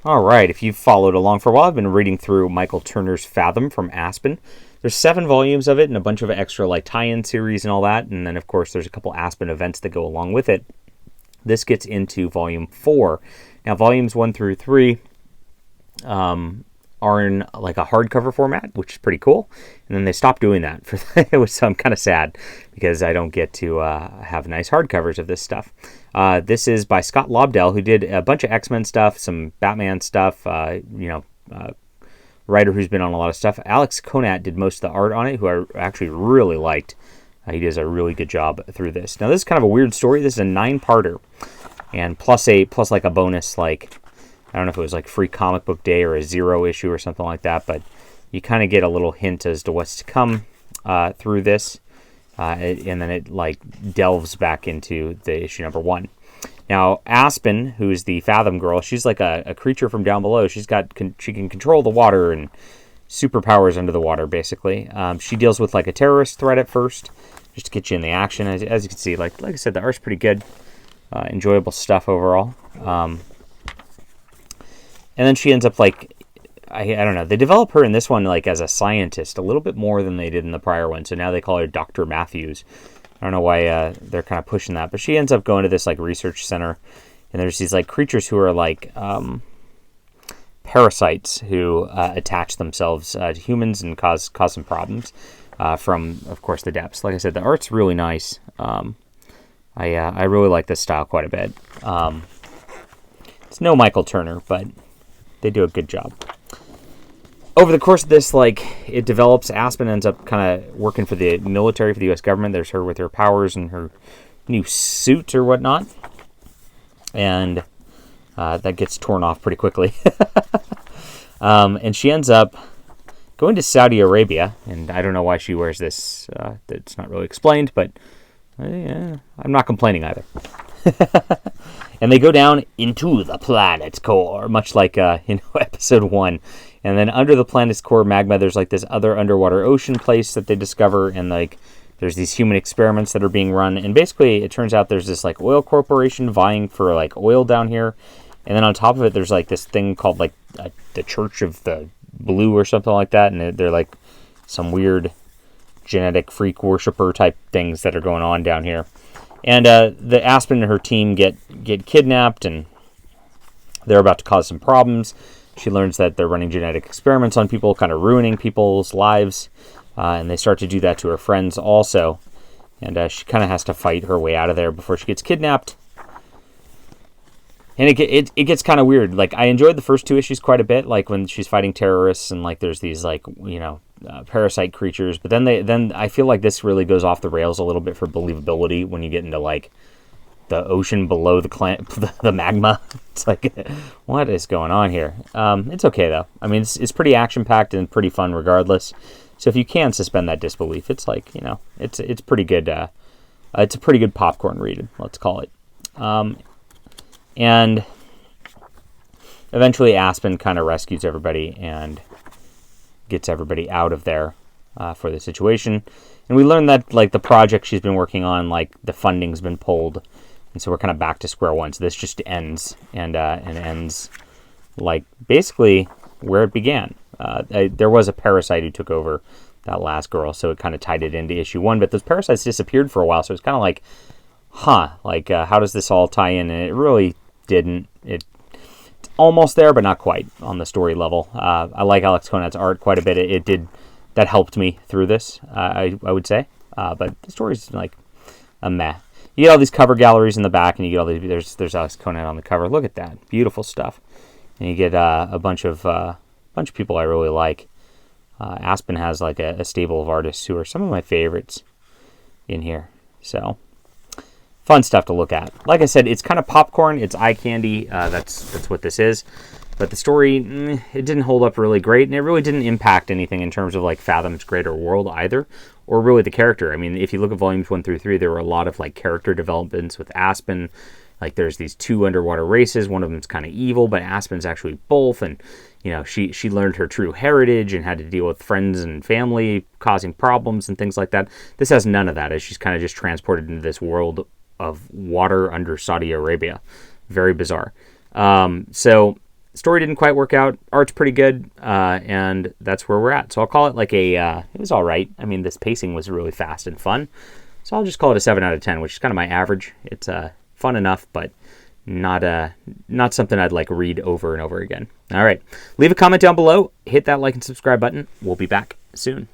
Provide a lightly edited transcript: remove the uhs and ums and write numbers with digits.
All right, if you've followed along for a while, I've been reading through Michael Turner's Fathom from Aspen. There's 7 volumes of it and a bunch of extra like tie-in series and all that, and then of course there's a couple Aspen events that go along with it. This gets into volume 4. Now volumes 1 through 3 are in like a hardcover format, which is pretty cool. And then they stopped doing that. So I'm kind of sad because I don't get to have nice hardcovers of this stuff. This is by Scott Lobdell, who did a bunch of X-Men stuff, some Batman stuff, writer who's been on a lot of stuff. Alex Conant did most of the art on it, who I actually really liked. He does a really good job through this. Now, this is kind of a weird story. This is a 9-parter, and plus like a bonus, like, I don't know if it was like free comic book day or a 0 issue or something like that, but you kind of get a little hint as to what's to come through this, and then it like delves back into the issue number 1. Now, Aspen, who's the Fathom girl, she's like a creature from down below. She can control the water and superpowers under the water, basically. She deals with like a terrorist threat at first, just to get you in the action. As you can see, like I said, the art's pretty good, enjoyable stuff overall. And then she ends up like, I don't know, they develop her in this one like as a scientist a little bit more than they did in the prior one. So now they call her Dr. Matthews. I don't know why they're kind of pushing that, but she ends up going to this like research center, and there's these like creatures who are like parasites who attach themselves to humans and cause some problems from, of course, the depths. Like I said, the art's really nice. I really like this style quite a bit. It's no Michael Turner, but they do a good job. Over the course of this, like, it develops. Aspen ends up kind of working for the military, for the U.S. government. There's her with her powers and her new suit or whatnot. And that gets torn off pretty quickly. And she ends up going to Saudi Arabia. And I don't know why she wears this. It's not really explained, but I'm not complaining either. And they go down into the planet's core, much like episode 1. And then under the planet's core magma, there's like this other underwater ocean place that they discover, and like there's these human experiments that are being run. And basically, it turns out there's this like oil corporation vying for like oil down here, and then on top of it, there's like this thing called like the Church of the Blue or something like that, and they're like some weird genetic freak worshiper type things that are going on down here. And the Aspen and her team get kidnapped, and they're about to cause some problems. She learns that they're running genetic experiments on people, kind of ruining people's lives, and they start to do that to her friends also. And she kind of has to fight her way out of there before she gets kidnapped. And it gets kind of weird. Like, I enjoyed the first 2 issues quite a bit, like when she's fighting terrorists and like there's these like parasite creatures. But then I feel like this really goes off the rails a little bit for believability when you get into like the ocean below the magma. It's like, what is going on here? It's okay though. I mean, it's pretty action packed and pretty fun regardless. So if you can suspend that disbelief, it's like, it's pretty good. It's a pretty good popcorn read, let's call it. And eventually Aspen kind of rescues everybody and gets everybody out of there for the situation. And we learn that like the project she's been working on, like the funding's been pulled. And so we're kind of back to square one. So this just ends and ends like basically where it began. There was a parasite who took over that last girl, so it kind of tied it into issue 1. But those parasites disappeared for a while, so it's kind of like, how does this all tie in? And it really didn't. It's almost there, but not quite on the story level. I like Alex Conant's art quite a bit. That helped me through this, I would say. But the story's like a meh. You get all these cover galleries in the back, and you get all these. There's Alex Conant on the cover. Look at that, beautiful stuff. And you get a bunch of people I really like. Aspen has like a stable of artists who are some of my favorites in here. So fun stuff to look at. Like I said, it's kind of popcorn. It's eye candy. That's what this is. But the story, it didn't hold up really great, and it really didn't impact anything in terms of like Fathom's greater world either, or really the character. I mean, if you look at volumes 1 through 3, there were a lot of like character developments with Aspen. Like there's these 2 underwater races. One of them's kind of evil, but Aspen's actually both. And she learned her true heritage and had to deal with friends and family causing problems and things like that. This has none of that, as she's kind of just transported into this world of water under Saudi Arabia. Very bizarre. So Story didn't quite work out. Art's pretty good, and that's where we're at. So I'll call it like it was all right. I mean, this pacing was really fast and fun. So I'll just call it a 7 out of 10, which is kind of my average. It's fun enough, but not something I'd like read over and over again. All right. Leave a comment down below. Hit that like and subscribe button. We'll be back soon.